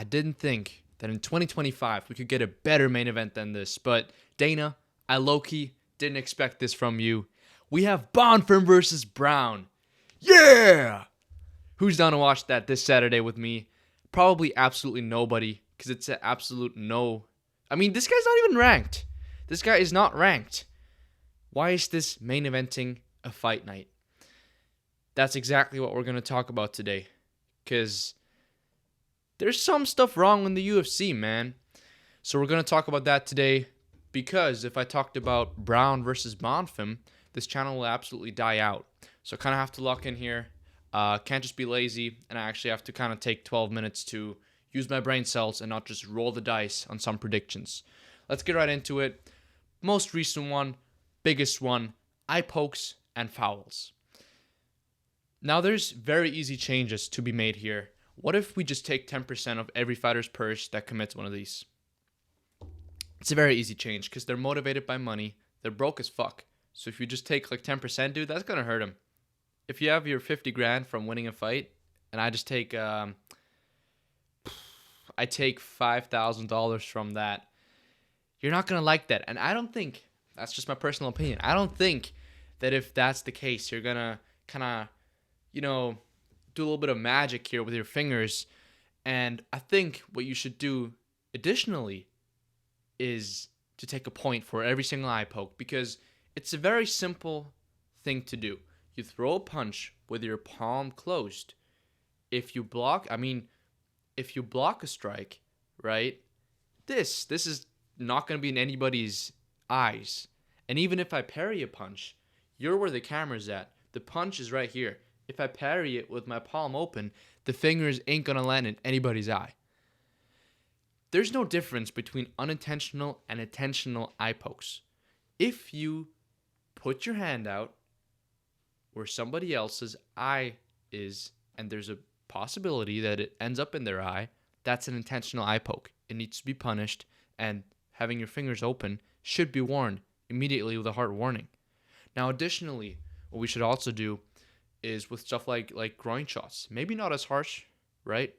I didn't think that in 2025 we could get a better main event than this, but Dana, I low-key didn't expect this from you. We have Bonfim versus Brown. Yeah! Who's down to watch that this Saturday with me? Probably absolutely nobody, because it's an absolute no. I mean, this guy's not even ranked. This guy is not ranked. Why is this main eventing a fight night? That's exactly what we're going to talk about today, because there's some stuff wrong in the UFC, man. So we're going to talk about that today, because if I talked about Brown versus Bonfim, this channel will absolutely die out. So I kind of have to lock in here. Can't just be lazy, and I actually have to kind of take 12 minutes to use my brain cells and not just roll the dice on some predictions. Let's get right into it. Most recent one, biggest one, eye pokes and fouls. Now there's very easy changes to be made here. What if we just take 10% of every fighter's purse that commits one of these? It's a very easy change because they're motivated by money. They're broke as fuck. So if you just take like 10%, dude, that's going to hurt them. If you have your 50 grand from winning a fight, and I just take, I take $5,000 from that, you're not going to like that. And I don't think, that's just my personal opinion, I don't think that if that's the case, you're going to kind of, do a little bit of magic here with your fingers. And I think what you should do additionally is to take a point for every single eye poke, because it's a very simple thing to do. You throw a punch with your palm closed. If you block a strike, right, this is not going to be in anybody's eyes. And even if I parry a punch, you're where the camera's at. The punch is right here. If I parry it with my palm open, the fingers ain't going to land in anybody's eye. There's no difference between unintentional and intentional eye pokes. If you put your hand out where somebody else's eye is, and there's a possibility that it ends up in their eye, that's an intentional eye poke. It needs to be punished, and having your fingers open should be warned immediately with a hard warning. Now, additionally, what we should also do is with stuff like groin shots. Maybe not as harsh, right?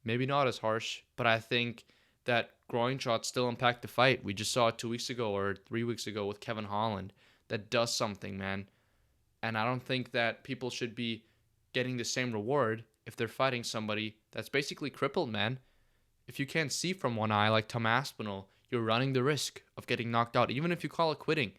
Maybe not as harsh, but I think that groin shots still impact the fight. We just saw it 2 weeks ago or 3 weeks ago with Kevin Holland. That does something, man. And I don't think that people should be getting the same reward if they're fighting somebody that's basically crippled, man. If you can't see from one eye like Tom Aspinall, you're running the risk of getting knocked out, even if you call it quitting.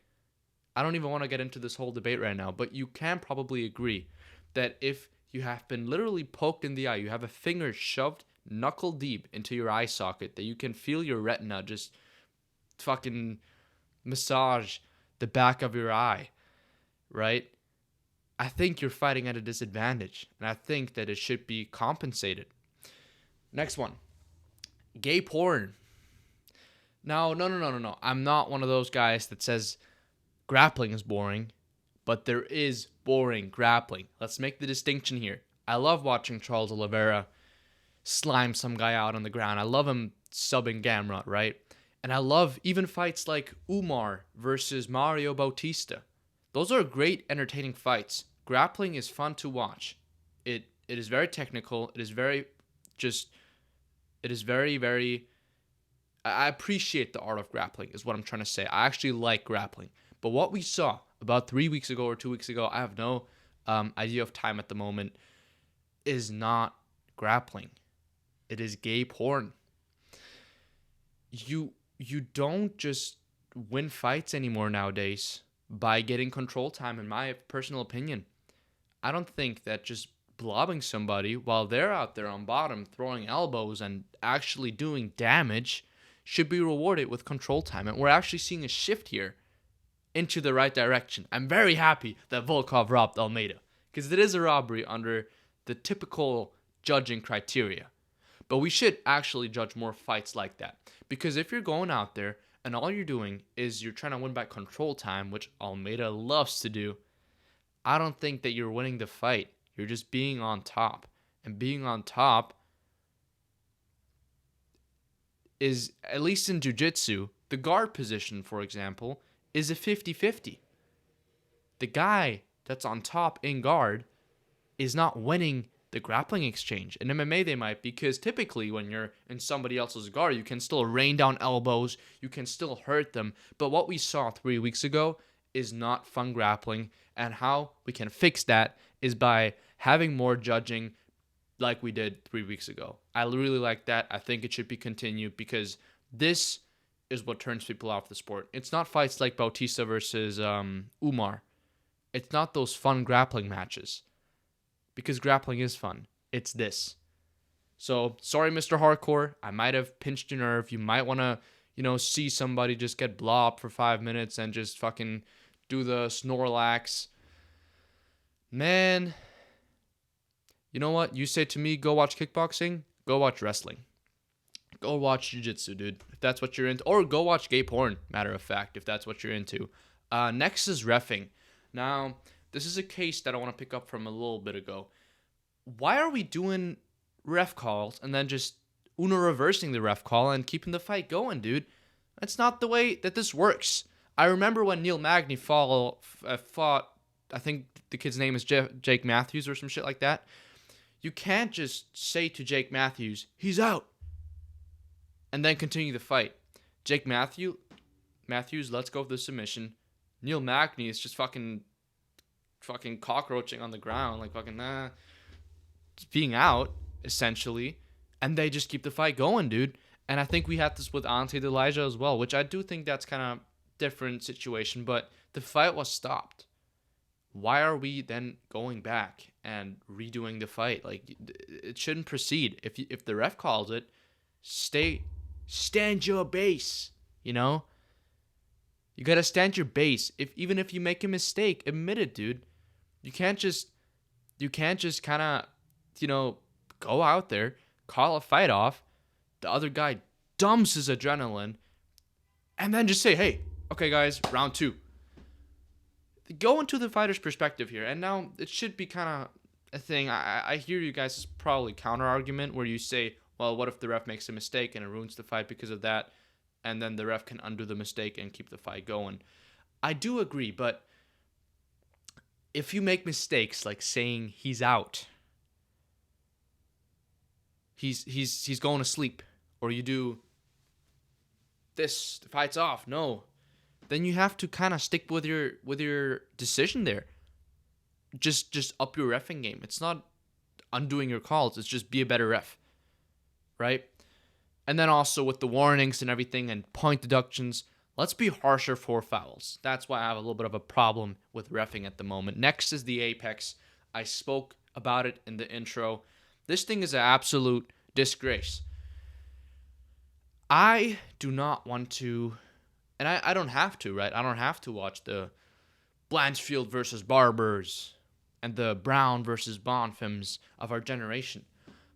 I don't even want to get into this whole debate right now, but you can probably agree that if you have been literally poked in the eye, you have a finger shoved knuckle deep into your eye socket, that you can feel your retina just fucking massage the back of your eye, right? I think you're fighting at a disadvantage, and I think that it should be compensated. Next one, gay porn. Now, no. I'm not one of those guys that says grappling is boring, but there is boring grappling. Let's make the distinction here. I love watching Charles Oliveira slime some guy out on the ground. I love him subbing Gamrot, right? And I love even fights like Umar versus Mario Bautista. Those are great, entertaining fights. Grappling is fun to watch. It is very technical. It is very, very. I appreciate the art of grappling, is what I'm trying to say. I actually like grappling. But what we saw about 3 weeks ago or 2 weeks ago, I have no idea of time at the moment, is not grappling. It is gay porn. You don't just win fights anymore nowadays by getting control time, in my personal opinion. I don't think that just blobbing somebody while they're out there on bottom throwing elbows and actually doing damage should be rewarded with control time. And we're actually seeing a shift here into the right direction. I'm very happy that Volkov robbed Almeida, because it is a robbery under the typical judging criteria. But we should actually judge more fights like that. Because if you're going out there and all you're doing is you're trying to win back control time, which Almeida loves to do, I don't think that you're winning the fight. You're just being on top. And being on top is, at least in jiu-jitsu, the guard position, for example, is a 50-50. The guy that's on top in guard is not winning the grappling exchange. In MMA, they might, because typically when you're in somebody else's guard, you can still rain down elbows, you can still hurt them. But what we saw 3 weeks ago is not fun grappling, and how we can fix that is by having more judging like we did 3 weeks ago. I really like that. I think it should be continued because this is what turns people off the sport. It's not fights like Bautista versus Umar. It's not those fun grappling matches, because grappling is fun. It's this. So, sorry, Mr. Hardcore. I might have pinched your nerve. You might want to, see somebody just get blobbed for 5 minutes and just fucking do the Snorlax. Man, you know what? You say to me, go watch kickboxing, go watch wrestling. Go watch jiu-jitsu, dude, if that's what you're into. Or go watch gay porn, matter of fact, if that's what you're into. Next is reffing. Now, this is a case that I want to pick up from a little bit ago. Why are we doing ref calls and then just reversing the ref call and keeping the fight going, dude? That's not the way that this works. I remember when Neil Magny fought, I think the kid's name is Jake Matthews or some shit like that. You can't just say to Jake Matthews, he's out, and then continue the fight. Jake Matthews, let's go for the submission. Neil Magny is just fucking cockroaching on the ground, like fucking being out, essentially. And they just keep the fight going, dude. And I think we had this with Ante Elijah as well, which I do think that's kind of different situation, but the fight was stopped. Why are we then going back and redoing the fight? Like, it shouldn't proceed. If the ref calls it, stand your base, You gotta stand your base. Even if you make a mistake, admit it, dude. You can't just kind of, go out there, call a fight off. The other guy dumps his adrenaline, and then just say, hey, okay, guys, round 2. Go into the fighter's perspective here, and now it should be kind of a thing. I hear you guys' probably counter argument where you say, well, what if the ref makes a mistake and it ruins the fight because of that? And then the ref can undo the mistake and keep the fight going. I do agree, but if you make mistakes like saying he's out, he's going to sleep, or you do this, the fight's off, no, then you have to kind of stick with your decision there. Just up your reffing game. It's not undoing your calls. It's just be a better ref, right? And then also with the warnings and everything and point deductions, let's be harsher for fouls. That's why I have a little bit of a problem with reffing at the moment. Next is the Apex. I spoke about it in the intro. This thing is an absolute disgrace. I do not want to, and I don't have to, right? I don't have to watch the Blanchfield versus Barbers and the Brown versus Bonfils of our generation.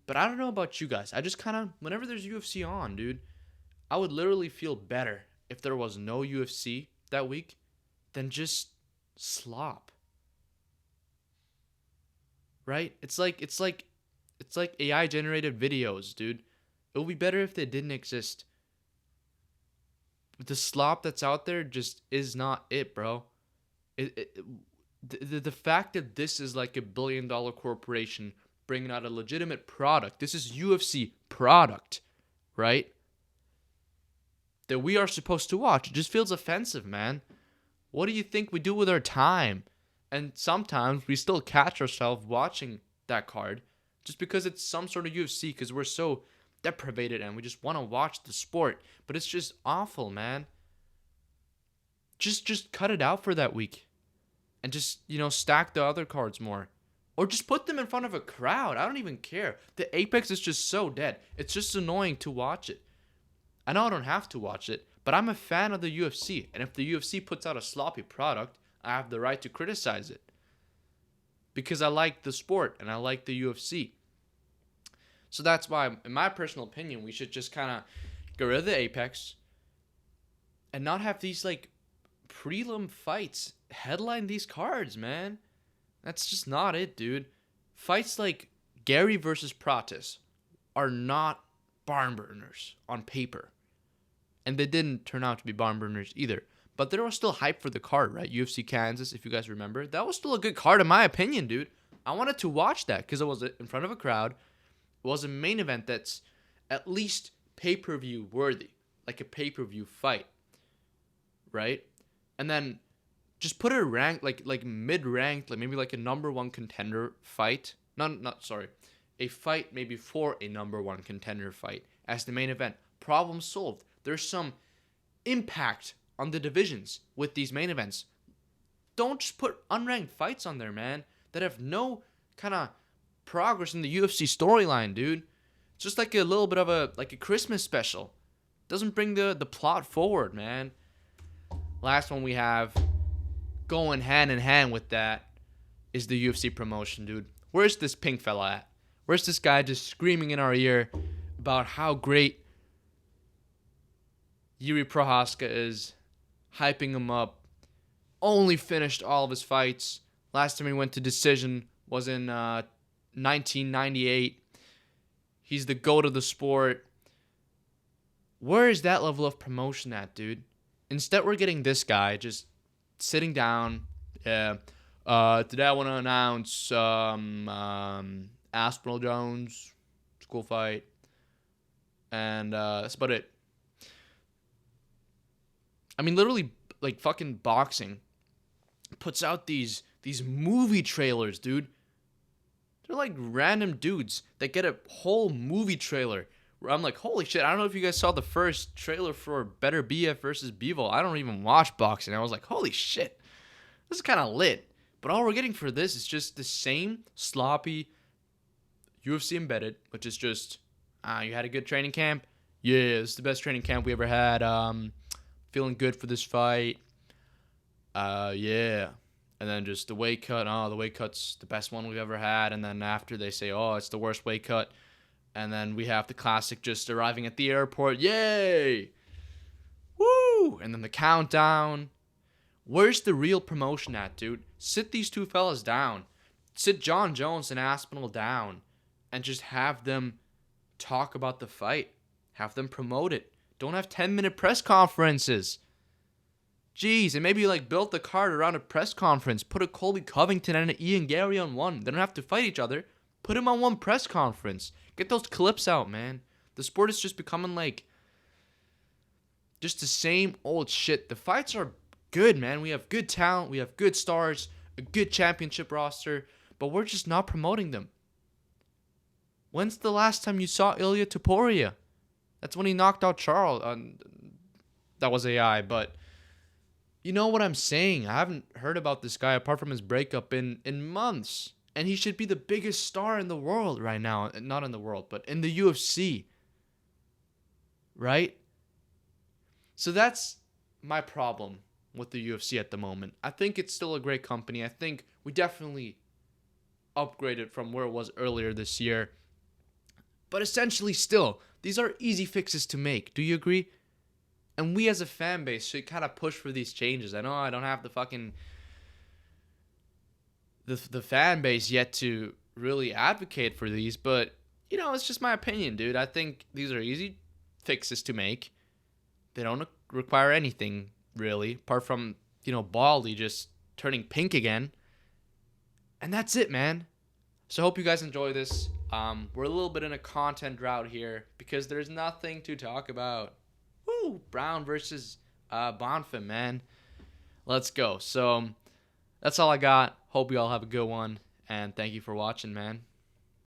But I don't know about you guys. I just kind of, whenever there's UFC on, dude, I would literally feel better if there was no UFC that week than just slop. Right? It's like AI generated videos, dude. It would be better if they didn't exist. The slop that's out there just is not it, bro. The fact that this is like $1 billion corporation bringing out a legitimate product. This is UFC product, right? That we are supposed to watch. It just feels offensive, man. What do you think we do with our time? And sometimes we still catch ourselves watching that card just because it's some sort of UFC, because we're so deprivated and we just want to watch the sport. But it's just awful, man. Just cut it out for that week. And just, stack the other cards more. Or just put them in front of a crowd. I don't even care. The Apex is just so dead. It's just annoying to watch it. I know I don't have to watch it, but I'm a fan of the UFC. And if the UFC puts out a sloppy product, I have the right to criticize it. Because I like the sport and I like the UFC. So that's why, in my personal opinion, we should just kind of get rid of the Apex and not have these, prelim fights headline these cards, man. That's just not it, dude. Fights like Gary versus Pratis are not barn burners on paper. And they didn't turn out to be barn burners either. But there was still hype for the card, right? UFC Kansas, if you guys remember. That was still a good card in my opinion, dude. I wanted to watch that because it was in front of a crowd. It was a main event that's at least pay-per-view worthy, like a pay-per-view fight, right? And then just put it ranked, like mid-ranked, like maybe like a number one contender fight. Not sorry, a fight maybe for a number one contender fight as the main event. Problem solved. There's some impact on the divisions with these main events. Don't just put unranked fights on there, man, that have no kind of progress in the UFC storyline, dude. It's just like a little bit of a Christmas special. Doesn't bring the plot forward, man. Last one we have going hand in hand with that is the UFC promotion, dude. Where's this pink fella at? Where's this guy just screaming in our ear about how great Yuri Prohaska is, hyping him up, only finished all of his fights. Last time he went to decision was in 1998. He's the GOAT of the sport. Where is that level of promotion at, dude? Instead, we're getting this guy just sitting down. Yeah. Today I want to announce Aspinall Jones. School fight. And that's about it. I mean, literally, like, fucking boxing puts out these movie trailers, dude. They're like random dudes that get a whole movie trailer where I'm like, holy shit, I don't know if you guys saw the first trailer for Better BF versus Bivol. I don't even watch boxing. I was like, holy shit, this is kind of lit. But all we're getting for this is just the same sloppy UFC embedded, which is just, you had a good training camp? Yeah, it's the best training camp we ever had. Feeling good for this fight. Yeah. And then just the weight cut. Oh, the weight cut's the best one we've ever had. And then after they say, oh, it's the worst weight cut. And then we have the classic just arriving at the airport. Yay! Woo! And then the countdown. Where's the real promotion at, dude? Sit these two fellas down. Sit John Jones and Aspinall down. And just have them talk about the fight. Have them promote it. Don't have 10-minute press conferences. Jeez, and maybe like build the card around a press conference. Put a Colby Covington and an Ian Gary on one. They don't have to fight each other. Put them on one press conference. Get those clips out, man. The sport is just becoming like just the same old shit. The fights are good, man. We have good talent. We have good stars. A good championship roster. But we're just not promoting them. When's the last time you saw Ilya Topuria? That's when he knocked out Charles. That was AI, but you know what I'm saying. I haven't heard about this guy apart from his breakup in months. And he should be the biggest star in the world right now. Not in the world, but in the UFC. Right? So that's my problem with the UFC at the moment. I think it's still a great company. I think we definitely upgraded from where it was earlier this year. But essentially still, these are easy fixes to make. Do you agree? And we as a fan base should kind of push for these changes. I know I don't have the fucking the fan base yet to really advocate for these, but you know, it's just my opinion, dude. I think these are easy fixes to make. They don't require anything really, apart from, you know, Baldy just turning pink again. And that's it, man. So I hope you guys enjoy this. We're a little bit in a content drought here because there's nothing to talk about. Woo! Brown versus Bonfim, man. Let's go. So that's all I got. Hope you all have a good one. And thank you for watching, man.